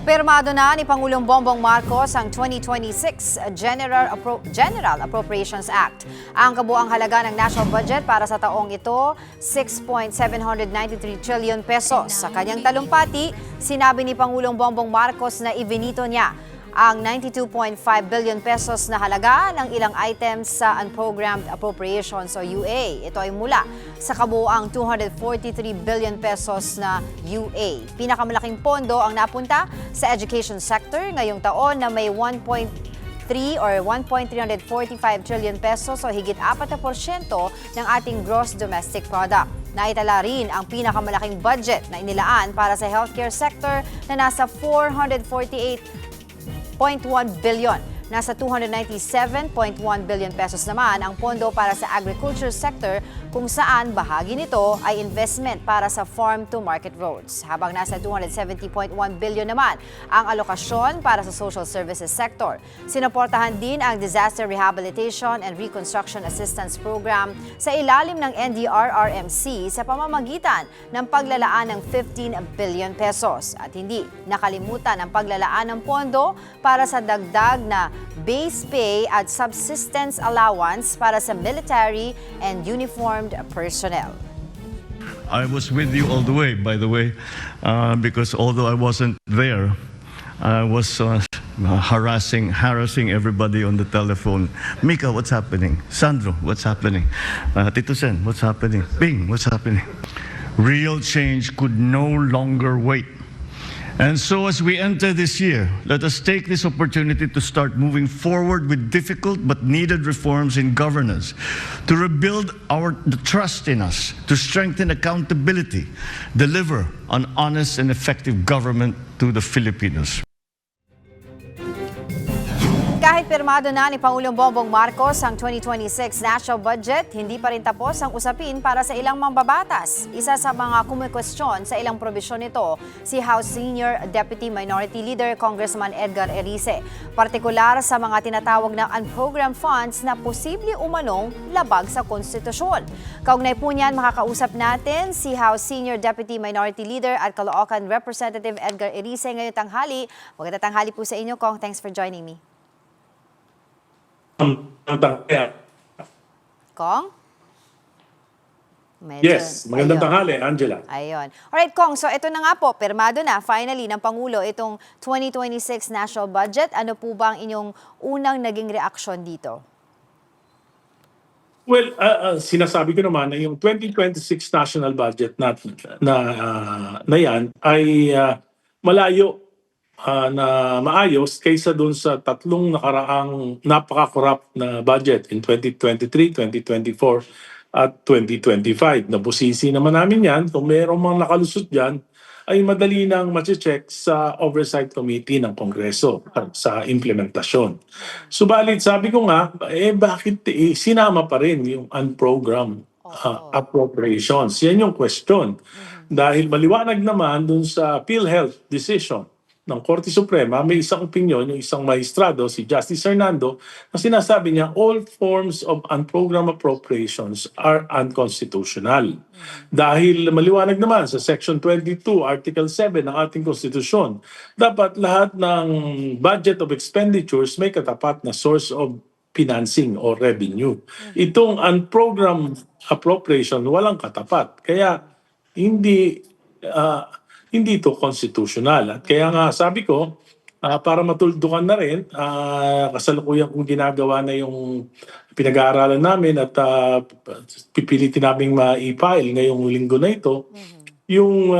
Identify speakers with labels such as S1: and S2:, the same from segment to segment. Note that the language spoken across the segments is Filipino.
S1: Pirmado na ni Pangulong Bongbong Marcos ang 2026 General Appropriations Act. Ang kabuang halaga ng national budget para sa taong ito, 6.793 trillion pesos. Sa kanyang talumpati, sinabi ni Pangulong Bongbong Marcos na ibinito niya ang 92.5 billion pesos na halaga ng ilang items sa Unprogrammed Appropriations o UA. Ito ay mula sa kabuuang 243 billion pesos na UA. Pinakamalaking pondo ang napunta sa education sector ngayong taon na may 1.3 or 1.345 trillion pesos o higit 4% ng ating gross domestic product. Naitala rin ang pinakamalaking budget na inilaan para sa healthcare sector na nasa 448.1 billion. Nasa 297.1 billion pesos naman ang pondo para sa agriculture sector kung saan bahagi nito ay investment para sa farm-to-market roads. Habang nasa 270.1 billion naman ang alokasyon para sa social services sector. Sinuportahan din ang Disaster Rehabilitation and Reconstruction Assistance Program sa ilalim ng NDRRMC sa pamamagitan ng paglalaan ng 15 billion pesos. At hindi nakalimutan ang paglalaan ng pondo para sa dagdag na base pay at subsistence allowance para sa military and uniformed personnel.
S2: I was with you all the way, by the way, because although I wasn't there, I was harassing everybody on the telephone. Mika, what's happening? Sandro, what's happening? Tito Sen, what's happening? Bing, what's happening? Real change could no longer wait. And so as we enter this year, let us take this opportunity to start moving forward with difficult but needed reforms in governance, to rebuild the trust in us, to strengthen accountability, deliver an honest and effective government to the Filipinos.
S1: Kahit pirmado na ni Pangulong Bongbong Marcos ang 2026 national budget, hindi pa rin tapos ang usapin para sa ilang mambabatas. Isa sa mga kumikwestiyon sa ilang probisyon nito, si House Senior Deputy Minority Leader Congressman Edgar Erice, partikular sa mga tinatawag na unprogrammed funds na posible umanong labag sa konstitusyon. Kaugnay po niyan, makakausap natin si House Senior Deputy Minority Leader at Caloocan Representative Edgar Erice ngayong tanghali. Magandang tanghali po sa inyo, Kong. Thanks for joining me. Kong?
S3: Yes, magandang tanghali, Angela.
S1: Ayun. Alright, Kong, so ito na nga po, pirmado na finally ng Pangulo itong 2026 national budget. Ano po ba ang inyong unang naging reaksyon dito?
S3: Well, sinasabi ko naman na yung 2026 national budget na yan ay malayo na maayos kaysa dun sa tatlong nakaraang napaka-corrupt na budget in 2023, 2024 at 2025. Nabusisi naman namin yan. Kung mayroong mga nakalusot dyan, ay madali nang ma-check sa Oversight Committee ng Kongreso sa implementasyon. Subalit sabi ko nga, bakit sinama pa rin yung unprogrammed appropriations? Yan yung question. Dahil maliwanag naman dun sa PhilHealth decision ng Korte Suprema, may isang opinyon, yung isang maestrado, si Justice Hernando, na sinasabi niya, all forms of unprogrammed appropriations are unconstitutional. Dahil maliwanag naman sa Section 22, Article 7 ng ating konstitusyon, dapat lahat ng budget of expenditures may katapat na source of financing or revenue. Itong unprogrammed appropriation, walang katapat. Kaya hindi ito constitutional. At kaya nga sabi ko, para matuldukan na rin, kasalukuyan kong ginagawa na yung pinag-aaralan namin at pipilitin naming ma-file ngayong linggo na ito, yung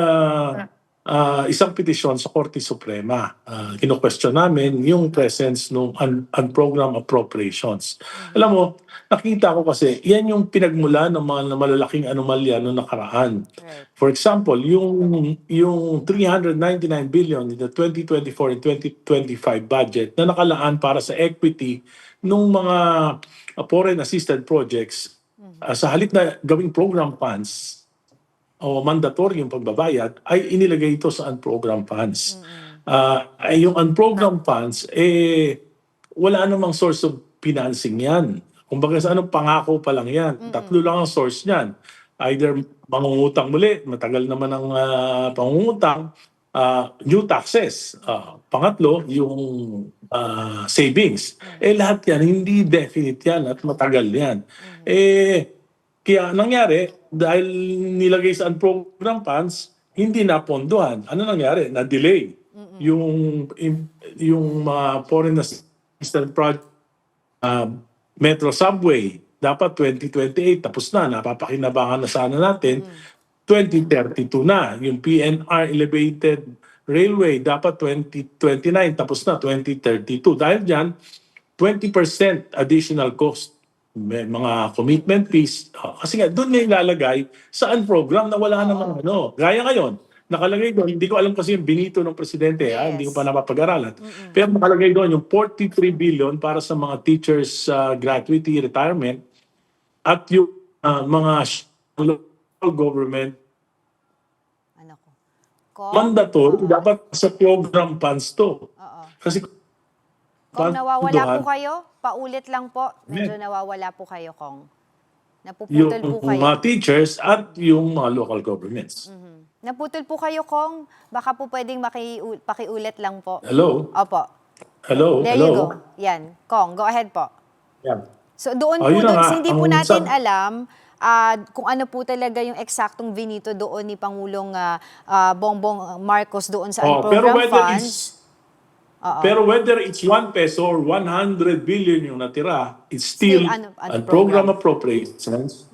S3: isang petisyon sa Korte Suprema. Kino-question namin yung presence ng unprogrammed appropriations. Alam mo, nakita ko kasi, yan yung pinagmula ng mga malalaking anomalya noong nakaraan. For example, yung 399 billion in the 2024 and 2025 budget na nakalaan para sa equity ng mga foreign assisted projects, sa halip na gawing program funds o mandatory yung pagbabayad, ay inilagay ito sa unprogrammed funds. Yung unprogrammed funds, wala namang source of financing yan. Kumbaga sa anong pangako pa lang yan. Tatlo lang ang source niyan. Either mangungutang muli, matagal naman ang pangungutang, new taxes. Pangatlo, yung savings. Lahat yan, hindi definite yan at matagal yan. Kaya nangyari, dahil nilagay sa program funds, hindi napondohan. Ano nangyari? Na-delay. Yung foreign assistance project, Metro Subway, dapat 2028 tapos na, napapakinabangan na sana natin. 2032 na. Yung PNR Elevated Railway, dapat 2029 tapos na, 2032. Dahil dyan, 20% additional cost. May mga commitment fees. Kasi nga, doon nga ilalagay saan program na wala namang ano. Gaya ngayon, nakalagay doon, hindi ko alam kasi yung binito ng presidente, hindi ko pa napapag-aralan. Pero nakalagay doon yung 43 billion para sa mga teachers gratuity retirement at yung mga local government
S1: Ano ko? Kong?
S3: mandatory dapat sa program funds to.
S1: Oo.
S3: Kasi
S1: Kung nawawala
S3: pondohan,
S1: po kayo, paulit lang po. Medyo
S3: Amen.
S1: nawawala po kayo, Kong.
S3: yung
S1: Napuputol po kayo.
S3: mga teachers at yung mga local governments.
S1: Naputol po kayo, Kong. Baka po pwedeng pakiulit lang po.
S3: Hello?
S1: Opo.
S3: Hello?
S1: There
S3: Hello?
S1: you go. Yan. Kong, go ahead po.
S3: Yan.
S1: So doon po,
S3: Yun na nga.
S1: hindi po
S3: Ang
S1: natin
S3: sab-
S1: alam kung ano po talaga yung eksaktong binito doon ni Pangulong Bongbong Marcos doon sa
S3: pero
S1: program
S3: whether
S1: funds.
S3: it's Pero whether it's 1 peso or 100 billion yung natira, it's still a program appropriations,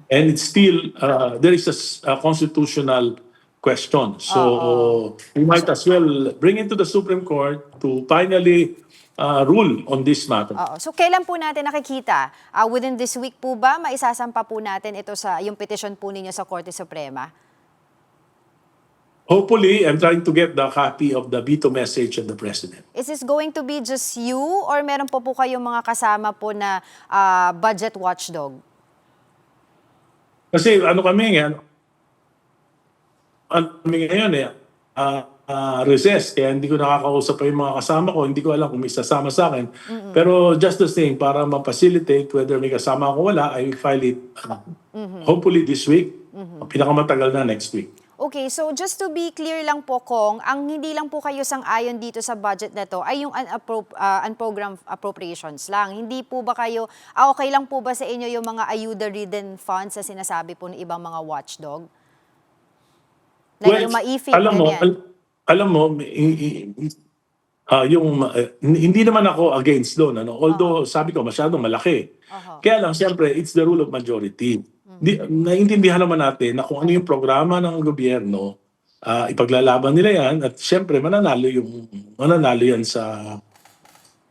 S3: and it's still there is a constitutional question. So we might as well bring it to the Supreme Court to finally rule on this matter.
S1: Oo. So kailan po natin nakikita? Within this week po ba maisasampa po natin ito sa yung petition po ninyo sa Korte Suprema?
S3: Hopefully, I'm trying to get the copy of the veto message of the President.
S1: Is this going to be just you or meron po kayong mga kasama po na budget watchdog?
S3: Kasi ano kami ngayon recess, kaya hindi ko nakakausap pa yung mga kasama ko, hindi ko alam kung may sasama sa akin. Pero just the same, para ma-facilitate whether may kasama ako wala, I will file it hopefully this week, pinakamatagal na next week.
S1: Okay, so just to be clear lang po, Kong, ang hindi lang po kayo sang-ayon dito sa budget na to ay yung unprogrammed appropriations lang. Hindi po ba kayo, okay lang po ba sa inyo yung mga ayuda-ridden funds na sinasabi po ng ibang mga watchdog? Like yung maifig, ganyan.
S3: Alam mo, hindi naman ako against doon. Although, sabi ko, masyadong malaki. Kaya lang, siyempre, it's the rule of majority. Naiintindihan naman natin na kung ano yung programa ng gobyerno, ipaglalaban nila yan at siyempre mananalo yan sa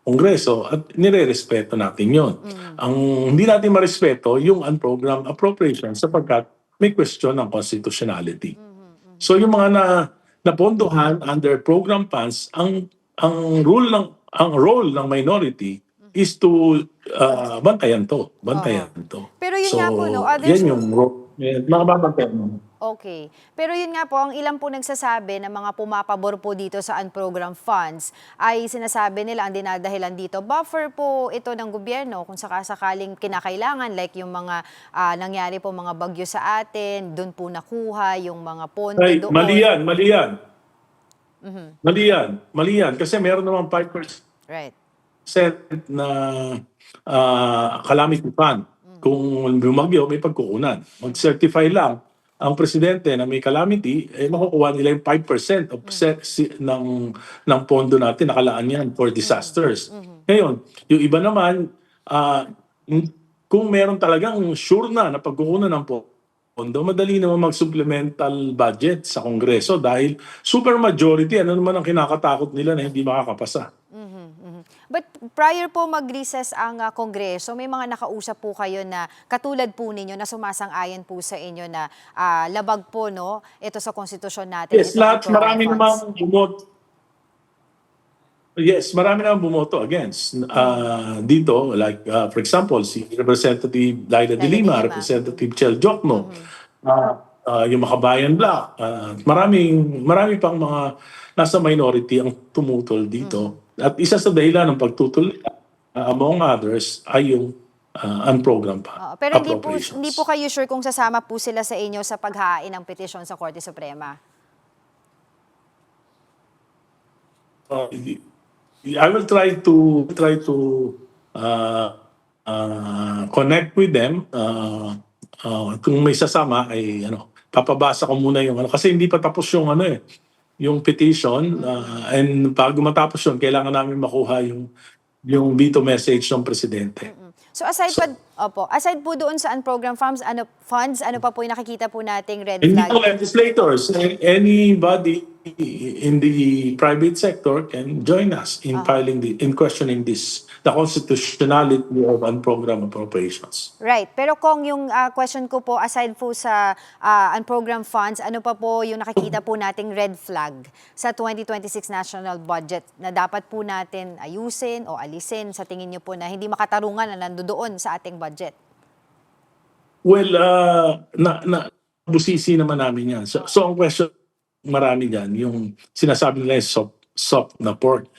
S3: Kongreso at nire-respeto natin yon. Ang hindi natin marespeto yung unprogrammed appropriation sapagkat may question ng constitutionality. So yung mga napondohan under program funds, ang role ng minority is to bantayan to.
S1: Pero yun nga po, no,
S3: yan yung role. Makababantayan mo.
S1: Okay. Pero yun nga po, ang ilang po nagsasabi na mga pumapabor po dito sa unprogrammed funds ay sinasabi nila ang dinadahilan dito, buffer po ito ng gobyerno kung sakasakaling kinakailangan, like yung mga nangyari po mga bagyo sa atin, doon po nakuha yung mga pondo doon.
S3: Mali yan. Kasi meron naman 5%
S1: Right.
S3: na calamity fund. Kung bumagyo, may pagkukunan. Mag-certify lang ang presidente na may calamity, makukuha nila yung 5% of ng pondo natin, nakalaan yan for disasters. Ngayon, yung iba naman, kung meron talagang sure na pagkukunan ng pondo, madali naman mag-supplemental budget sa Kongreso dahil super majority, ano naman ang kinakatakot nila na hindi makakapasa.
S1: But prior po mag-recess ang Kongreso, may mga nakausap po kayo na katulad po ninyo na sumasang-ayon po sa inyo na labag po ito sa konstitusyon natin.
S3: Yes, marami namang bumoto. Yes, marami namang bumoto against. Dito, like for example, si Representative Laila de Lima, Representative Chel Jokno, yung Makabayan Black, marami pang mga nasa minority ang tumutol dito. At isa sa dahilan ng pagtutol among others ay yung unprogrammed
S1: pero
S3: appropriations.
S1: hindi po kayo sure kung sasama po sila sa inyo sa paghain ng petisyon sa Korte Suprema?
S3: I will try to uh, connect with them. Kung may sasama ay papabasa ko muna yung kasi hindi pa tapos yung yung petition, and bago matapos yun kailangan namin makuha yung veto message ng presidente.
S1: So aside po doon sa unprogrammed funds, ano pa po yung nakikita po nating red
S3: Hindi
S1: flag?
S3: po legislators, anybody in the private sector can join us in in questioning the constitutionality of unprogrammed appropriations.
S1: Right. Pero kung yung question ko po, aside po sa unprogrammed funds, ano pa po yung nakikita po nating red flag sa 2026 national budget na dapat po natin ayusin o alisin sa tingin niyo po na hindi makatarungan na nandoon sa ating budget?
S3: Well, busisi naman namin yan. So ang question, marami dyan, yung sinasabi nila yung soft na pork.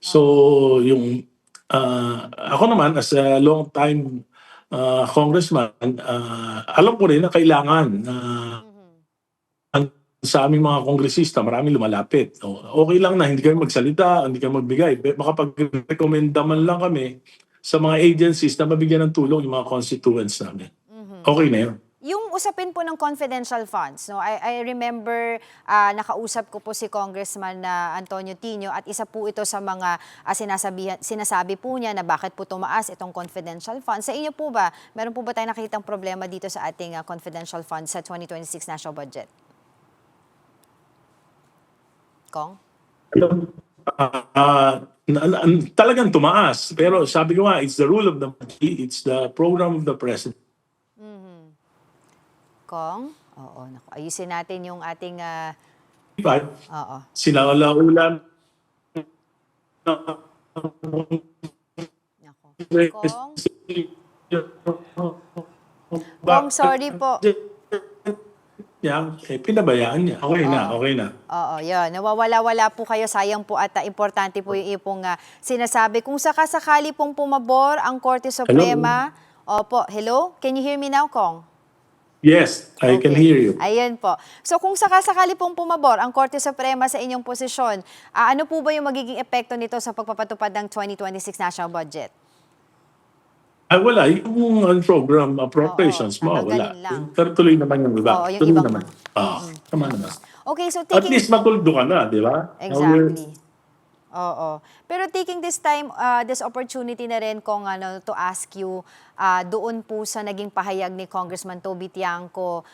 S3: So ako naman as a long time congressman, alam ko rin na kailangan sa aming mga kongresista, maraming lumalapit. Okay lang na hindi kami magsalita, hindi kami magbigay. Makapag-recommenda man lang kami sa mga agencies na mabigyan ng tulong yung mga constituents namin. Okay na yun.
S1: Yung usapin po ng confidential funds, no? I remember nakausap ko po si Congressman Antonio Tino at isa po ito sa mga sinasabi po niya na bakit po tumaas itong confidential funds. Sa inyo po ba, meron po ba tayong nakitang problema dito sa ating confidential funds sa 2026 national budget? Kong?
S3: Talagang tumaas. Pero sabi ko nga, it's the rule of the party, it's the program of the president.
S1: Kong? Oo, naku. Ayusin natin yung ating... Oo.
S3: Sinalaulan.
S1: Naku. Kong, sorry po.
S3: Pinabayaan niya. Okay na, okay na.
S1: Oo, yun. Nawawala-wala po kayo. Sayang po at importante po yung ipong sinasabi. Kung sakasakali pong pumabor ang Korte Suprema... Hello? Opo, hello? Can you hear me now, Kong?
S3: Yes, I can hear you.
S1: Ayun po. So kung sakasakali pong pumabor ang Korte Suprema sa inyong posisyon, ano po ba yung magiging epekto nito sa pagpapatupad ng 2026 national budget?
S3: Ay, wala. Yung program appropriations mo, wala.
S1: tatanggalin lang.
S3: Pero tuloy naman yung iba.
S1: Oo, yung
S3: tuloy
S1: ibang-
S3: naman. Tama naman.
S1: Okay, so
S3: At least matuldo ka na, di ba?
S1: Exactly. Oo. Pero taking this time, this opportunity na rin kung to ask you, doon po sa naging pahayag ni Congressman Toby Tiangco,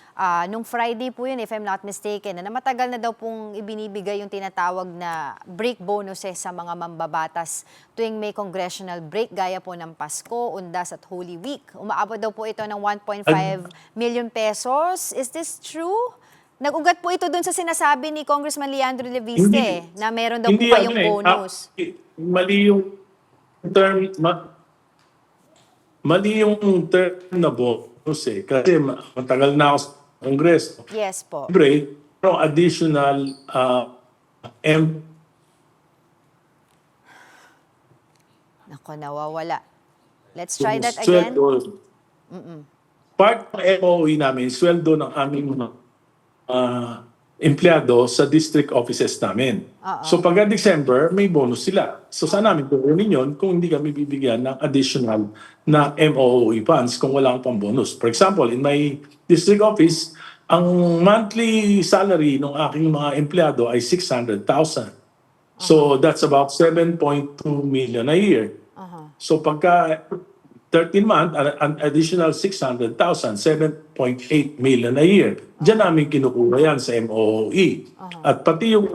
S1: nung Friday po yun, if I'm not mistaken, na matagal na daw pong ibinibigay yung tinatawag na break bonuses sa mga mambabatas tuwing may congressional break, gaya po ng Pasko, Undas at Holy Week. Umaabot daw po ito ng 1.5 million pesos. Is this true? Nag-ugat po ito dun sa sinasabi ni Congressman Leandro Leviste na meron daw po kayong bonus.
S3: Mali yung term, mali yung term na bonus kasi matagal na ako sa Kongreso.
S1: Yes po.
S3: Siyempre, additional
S1: Nako, nawawala. Let's try that again.
S3: Part ng MOE namin, sweldo ng aming mga empleyado sa district offices namin. So pagka December, may bonus sila. So saan namin kukunin yun kung hindi kami bibigyan ng additional na MOE funds kung wala pang bonus. For example, in my district office, ang monthly salary ng aking mga empleyado ay 600,000. So that's about 7.2 million a year. So pagka 13 month, an additional 600,000, 7.8 million a year. Diyan namin kinukuha yan sa MOE. At pati yung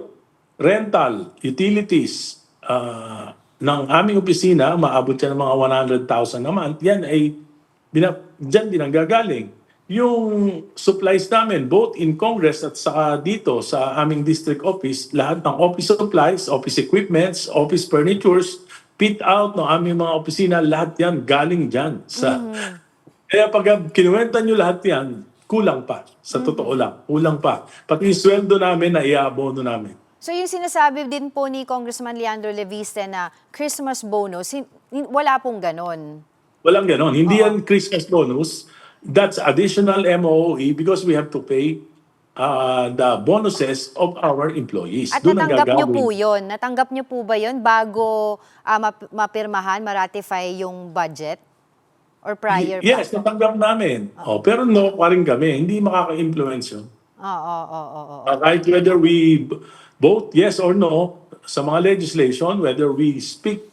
S3: rental, utilities ng aming opisina, maabot yan ng mga 100,000 a month, yan ay diyan din ang gagaling. Yung supplies namin, both in Congress at saka dito sa aming district office, lahat ng office supplies, office equipments, office furnitures, fit out ng aming mga opisina, lahat yan galing dyan. Kaya pag kinuwenta nyo lahat yan, kulang pa. Sa totoo lang, kulang pa. Pati yung sweldo namin na iabono namin.
S1: So yung sinasabi din po ni Congressman Leandro Leviste na Christmas bonus, wala pong ganon.
S3: Walang ganon. Hindi yan Christmas bonus. That's additional MOE because we have to pay the bonuses of our employees.
S1: At
S3: Doon ang
S1: natanggap nyo
S3: gagawin.
S1: po yun? Natanggap nyo po ba yun bago mapirmahan, maratify yung budget? Or prior pa?
S3: Yes, natanggap namin. Pero no pa rin kami. Hindi makaka-influence yun.
S1: Oo.
S3: Kahit whether we vote yes or no sa mga legislation, whether we speak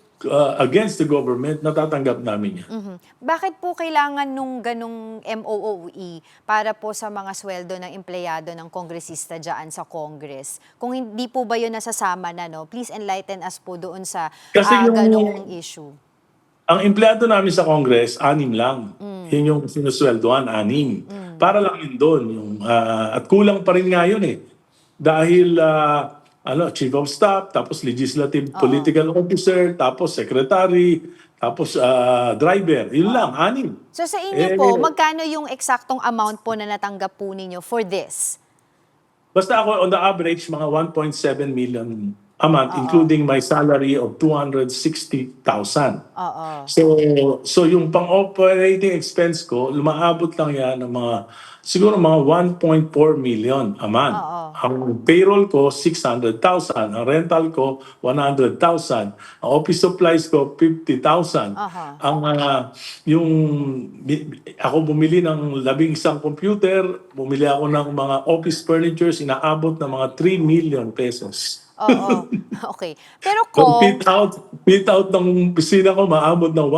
S3: against the government, natatanggap namin yan.
S1: Bakit po kailangan nung ganong MOOE para po sa mga sweldo ng empleyado ng kongresista dyan sa Congress? Kung hindi po ba yun nasasama na, no? Please enlighten us po doon sa
S3: Kasi yung-
S1: ganong issue.
S3: Ang empleyado namin sa Congress, 6 lang. Yun yung sinusweldoan, 6. Para lang yun doon. At kulang pa rin nga yun eh. Dahil Chief of Staff, tapos Legislative Political Officer, tapos Secretary, tapos driver. Yun lang, 6.
S1: So sa inyo po, magkano yung eksaktong amount po na natanggap po ninyo for this?
S3: Basta ako, on the average, mga 1.7 million a month, including my salary of 260,000.
S1: Oo.
S3: So yung pang-operating expense ko, lumaabot lang yan ng siguro mga 1.4 million a month. Ang payroll ko, 600,000. Ang rental ko, 100,000. Ang office supplies ko, 50,000. Ako bumili ng 11 computer, bumili ako ng mga office furnitures, inaabot ng mga 3 million pesos.
S1: Oo. Okay. Pero
S3: Kung
S1: kung...
S3: fit out ng opisina ko, maabot ng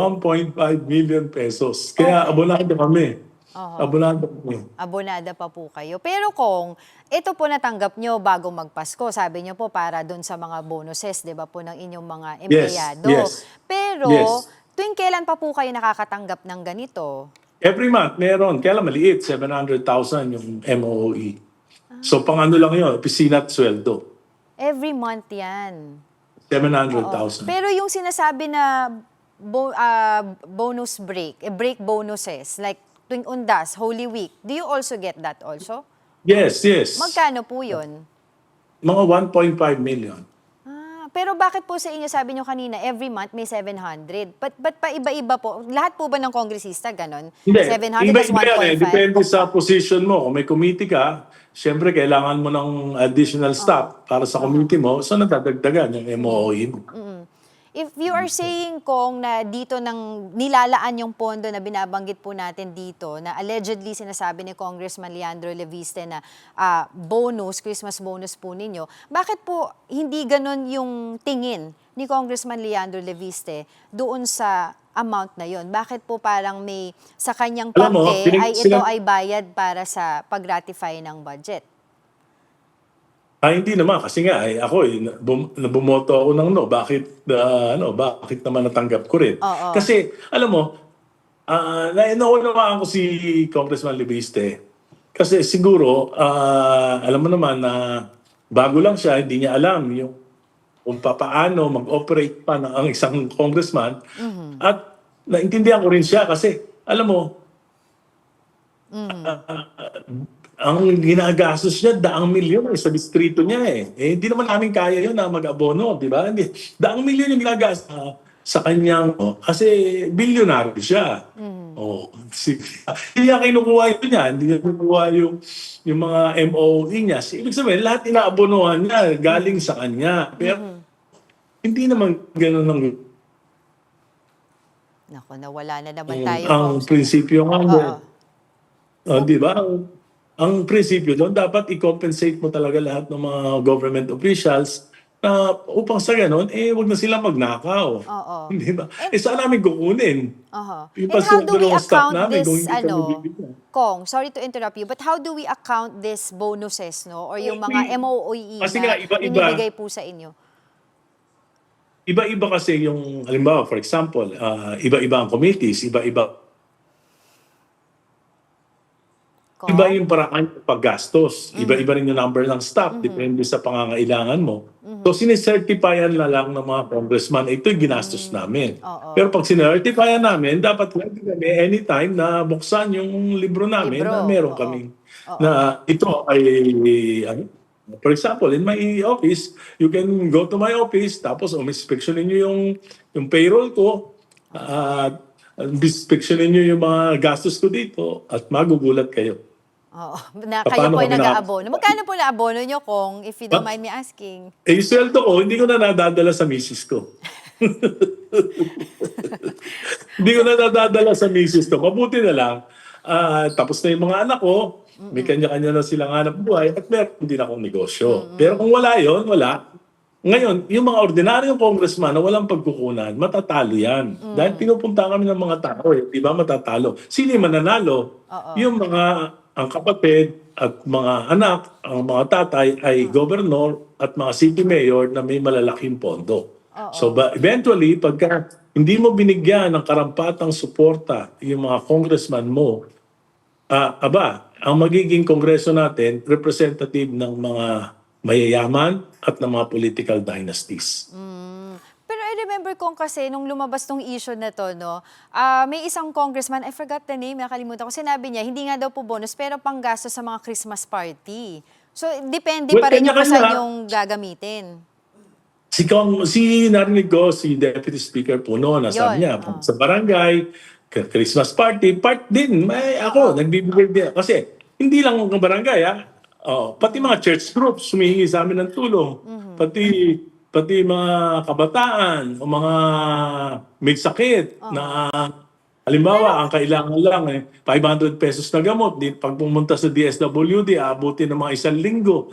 S3: 1.5 million pesos. Kaya abonado kami. Abonado kami.
S1: Abonada pa po kayo. Pero kung ito po natanggap nyo bago magpasko, sabi nyo po para doon sa mga bonuses, di ba po, ng inyong mga empleyado.
S3: yes.
S1: Pero,
S3: Yes.
S1: tuwing kailan pa po kayo nakakatanggap ng ganito?
S3: Every month, meron. Kaya lang maliit, 700,000 yung MOE. So, pang ano lang yun, opisina at sweldo.
S1: Every month yan.
S3: 700,000.
S1: Pero yung sinasabi na bonus break bonuses, like tuwing undas, Holy Week, do you also get that also?
S3: Yes.
S1: Magkano po yun?
S3: Mga 1.5 million.
S1: Pero bakit po sa inyo, sabi nyo kanina, every month may 700? Ba't pa iba-iba po? Lahat po ba ng kongresista ganon?
S3: Hindi.
S1: 700
S3: Iba
S1: is
S3: yan eh.
S1: 1.5?
S3: Depende sa position mo. Kung may committee ka, syempre kailangan mo ng additional staff para sa committee mo. So, nadadagdagan yung MOE mo.
S1: If you are saying kung na dito nang nilalaan yung pondo na binabanggit po natin dito, na allegedly sinasabi ni Congressman Leandro Leviste na Christmas bonus po ninyo, bakit po hindi ganon yung tingin ni Congressman Leandro Leviste doon sa amount na yon? Bakit po parang may sa kanyang
S3: Alam mo,
S1: parte ito ay bayad para sa pag-ratify ng budget?
S3: Hindi naman kasi nga ako bumoto ako ng no. Bakit naman natanggap ko rin? Kasi alam mo, naunawaan ko si Congressman Leviste. Kasi siguro alam mo naman na bago lang siya, hindi niya alam yung kung paano mag-operate pa ang isang congressman. At naintindihan ko rin siya kasi alam mo, ang ginagastos niya, 100,000,000 sa distrito niya eh. Hindi naman namin kaya yun na mag-abono, di ba? 100,000,000 yung ginagastos sa kanyang, kasi bilyonaryo siya. Hindi niya kinukuha yun niya, hindi niya kinukuha yung mga MOE niya. Ibig sabihin, lahat inaabonohan niya galing sa kanya. Pero hindi naman gano'n ang
S1: Naku, nawala na naman tayo.
S3: ang prinsipyo nga. Di ba? Ang prinsipyo doon, dapat i-compensate mo talaga lahat ng mga government officials na upang sa ganon, wag na sila magnakaw. Di ba? Saan namin kukunin?
S1: And how do we account this, Kong, sorry to interrupt you, but how do we account this bonuses, no? Or yung mga MOE
S3: Kasi
S1: na
S3: nga, iba-iba.
S1: binibigay po sa inyo?
S3: Iba-iba kasi yung, halimbawa, for example, iba-iba ang committees, iba-iba iba yung paraan ng paggastos. Iba-iba rin yung number ng staff. Depende sa pangangailangan mo. So, sinecertifyan na lang ng mga congressman, ito yung ginastos namin. Pero pag sinecertifyan namin, dapat ready kami anytime na buksan yung libro namin na meron kami. Na ito ay, for example, in my office, you can go to my office, tapos umispeksyonin nyo yung payroll ko, inspeksyonin nyo yung mga gastos ko dito, at magugulat kayo.
S1: Oo, na kayo
S3: Paano
S1: po ay
S3: kami
S1: nag-aabono. Magkano po na abono nyo, Kong, if you don't mind me asking?
S3: Yung sweldo ko, hindi ko na nadadala sa misis ko. Hindi ko na nadadala sa misis ko. Mabuti na lang. Tapos na yung mga anak ko, may kanya-kanya na silang hanap buhay at meron din akong negosyo. Pero kung wala yon, wala. Ngayon, yung mga ordinaryong congressman na walang pagkukunan, matatalo yan. Dahil pinupunta kami ng mga tao, di ba matatalo? Sino yung mananalo?
S1: Oo.
S3: Yung ang kapatid at mga anak, ang mga tatay ay governor at mga city mayor na may malalaking pondo. So eventually, pagka hindi mo binigyan ng karampatang suporta yung mga congressman mo, ang magiging kongreso natin, representative ng mga mayayaman at ng mga political dynasties.
S1: Pero I remember kong kasi nung lumabas tong issue na to, no, may isang congressman, I forgot the name, nakalimutan ko, sinabi niya, hindi nga daw po bonus, pero panggastos sa mga Christmas party. So, depende
S3: Well,
S1: pa rin yung kung
S3: kanya-kanya.
S1: saan yung gagamitin.
S3: Narinig ko, si Deputy Speaker Puno, nasabi
S1: Yun,
S3: niya, sa barangay, Christmas party, part din. May ako, nagbibigay din. Kasi, hindi lang ang barangay, pati mga church groups, humihingi sa amin ng tulong. Pati mga kabataan, o mga may sakit, na halimbawa, ang kailangan lang 500 pesos na gamot. Pag pumunta sa DSWD, aabutin ng mga 1 linggo.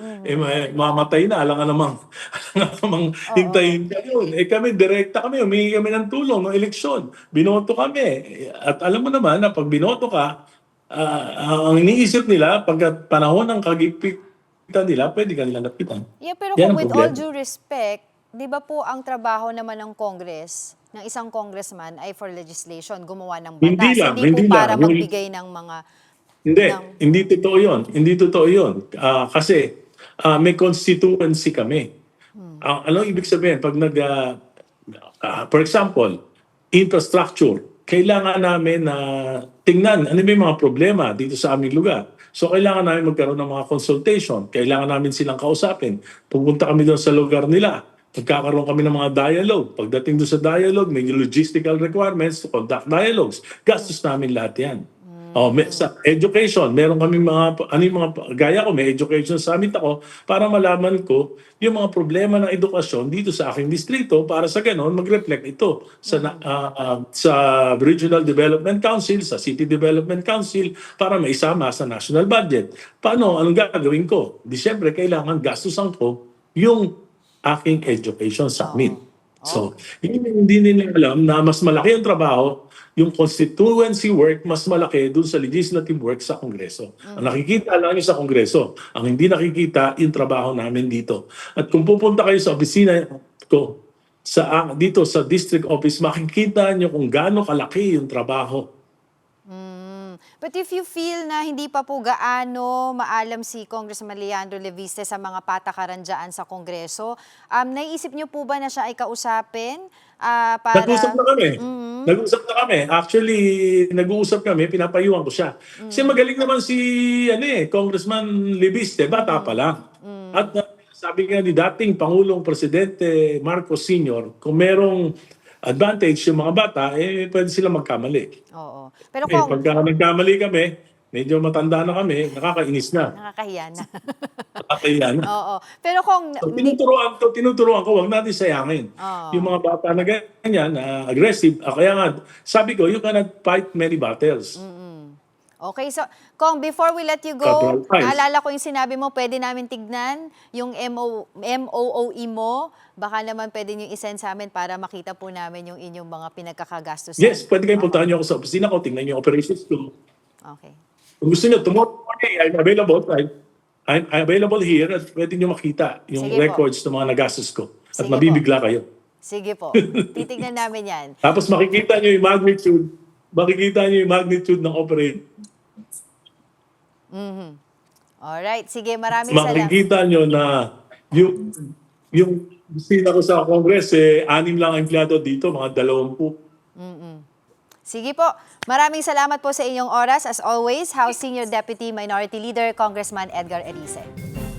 S3: Mamatay na. Alam nga namang hintayin ka yun. Kami, direkta kami. Humingi kami ng tulong ng eleksyon. Binoto kami. At alam mo naman na pag binoto ka, ang iniisip nila, pag panahon ng kagigpitan nila, pwede ka nila lapitan.
S1: Yeah, pero
S3: Yan
S1: kung
S3: ang
S1: with all
S3: problema.
S1: due respect, di ba po ang trabaho naman ng Congress, ng isang congressman ay for legislation, gumawa ng batas. Hindi po para magbigay ng mga...
S3: Hindi totoo yun. Hindi totoo yun. Kasi may constituency kami. Ano ibig sabihin? Pag for example, infrastructure, kailangan namin na tingnan ano ba yung mga problema dito sa aming lugar. So kailangan namin magkaroon ng mga consultation. Kailangan namin silang kausapin. Pupunta kami doon sa lugar nila. Magkakaroon kami ng mga dialogue. Pagdating doon sa dialogue, may logistical requirements to conduct dialogues. Gastos namin lahat yan. Sa education, meron kami gaya ko, may education summit ako para malaman ko yung mga problema ng edukasyon dito sa aking distrito para sa ganon mag-reflect ito sa Regional Development Council, sa City Development Council para maisama sa national budget. Paano? Anong gagawin ko? Di syempre, kailangan gastusan ko yung aking education summit. So, hindi nila alam na mas malaki ang trabaho, yung constituency work, mas malaki dun sa legislative work sa Kongreso. Ang nakikita lang yung sa Kongreso. Ang hindi nakikita, yung trabaho namin dito. At kung pupunta kayo sa opisina ko, dito sa district office, makikita nyo kung gaano kalaki yung trabaho.
S1: But if you feel na hindi pa po gaano maalam si Congressman Leandro Leviste sa mga patakaran dyan sa Kongreso, naisip niyo po ba na siya ay kausapin? Para...
S3: Nag-usap na kami. Nag-usap na kami. Actually, nag-uusap kami, pinapayuhan ko siya. Kasi magaling naman si Congressman Leviste, bata pa lang. At sabi nga ni dating Pangulong Presidente Marcos Sr., kung merong advantage yung mga bata, pwede sila magkamali.
S1: Oo. Pero kung...
S3: Pagka nagkamali kami, medyo matanda na kami, nakakainis na.
S1: Nakakahiya na.
S3: Nakakahiya na.
S1: Oo. Pero kung...
S3: So, tinuturuan ko, huwag natin sayangin. Yung mga bata na ganyan, aggressive, kaya nga, sabi ko, you cannot fight many battles.
S1: Okay, so Kong, before we let you go, naalala ko yung sinabi mo, pwede namin tignan yung MOOE mo. Baka naman pwede nyo isend sa amin para makita po namin yung inyong mga pinagkakagastusan.
S3: Yes, pwede kayong puntahan nyo ako sa opisina ko, tingnan nyo yung operations ko.
S1: Okay.
S3: Kung gusto nyo, tomorrow morning, I'm available here at pwede nyo makita yung records ng mga nagastos ko. At mabibigla kayo.
S1: Sige po. Titignan namin yan.
S3: Tapos makikita nyo yung magnitude ng operation.
S1: Alright, sige, maraming salamat.
S3: Makikita nyo na yung opisina ko sa Congress, 6 lang ang empleyado dito, mga 20.
S1: Sige po. Maraming salamat po sa inyong oras. As always, House Senior Deputy Minority Leader, Congressman Edgar Erice.